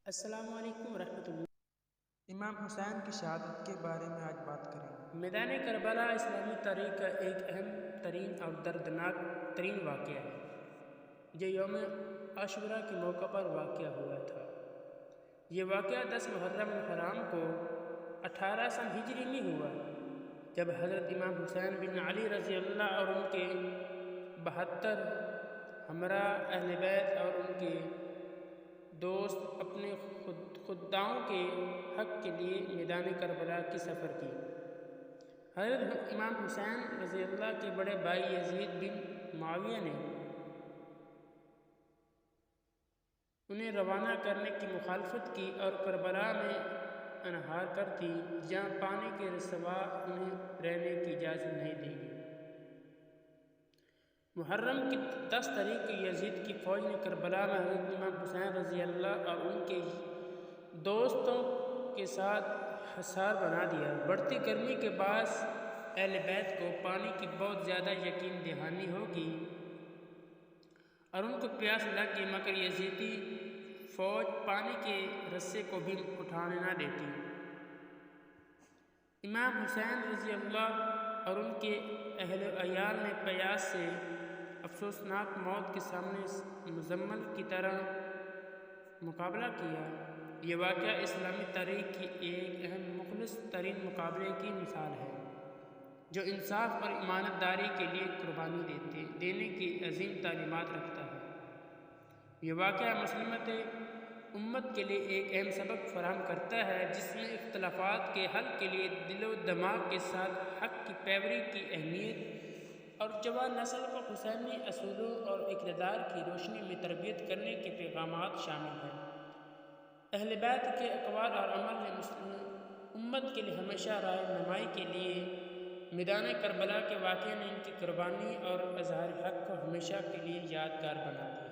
السلام علیکم ورحمۃ اللہ۔ امام حسین کی شہادت کے بارے میں آج بات کریں گے۔ میدان کربلا اسلامی تاریخ کا ایک اہم ترین اور دردناک ترین واقعہ ہے جو یوم عاشوراء کے موقع پر واقع ہوا تھا۔ یہ واقعہ 10 محرم الحرام کو 1800 ہجری میں ہوا جب حضرت امام حسین بن علی رضی اللہ اور ان کے 72 ہمراہ اہل بیت اور ان کے دوست اپنے خداؤں کے حق کے لیے میدان کربلا کی سفر کی۔ حضرت امام حسین رضی اللہ کے بڑے بھائی یزید بن معاویہ نے انہیں روانہ کرنے کی مخالفت کی اور کربلا میں انحار کر دی جہاں پانی کے سوا انہیں رہنے کی اجازت نہیں دی گئی۔ محرم کی 10 تاریخ کو یزید کی فوج نے کربلا میں حضرت امام حسین رضی اللہ اور ان کے دوستوں کے ساتھ حصار بنا دیا۔ بڑھتی گرمی کے باعث اہل بیت کو پانی کی بہت زیادہ یقین دہانی ہوگی اور ان کو پیاس لگ گئی، مگر یزیدی فوج پانی کے رسے کو بھی اٹھانے نہ دیتی۔ امام حسین رضی اللہ اور ان کے اہل و عیال نے پیاس سے افسوسناک موت کے سامنے مزمل کی طرح مقابلہ کیا۔ یہ واقعہ اسلامی تاریخ کی ایک اہم مخلص ترین مقابلے کی مثال ہے جو انصاف اور امانت داری کے لیے قربانی دینے کی عظیم تعلیمات رکھتا ہے۔ یہ واقعہ مسلمت امت کے لیے ایک اہم سبق فراہم کرتا ہے جس میں اختلافات کے حل کے لیے دل و دماغ کے ساتھ حق کی پیروی کی اہمیت اور جوان نسل کو حسینی اصولوں اور اقتدار کی روشنی میں تربیت کرنے کے پیغامات شامل ہیں۔ اہل بیت کے اقوال اور عمل نے مسلم امت کے لیے ہمیشہ رہنمائی کے لیے میدان کربلا کے واقعے نے ان کی قربانی اور اظہار حق کو ہمیشہ کے لیے یادگار بنا دیا۔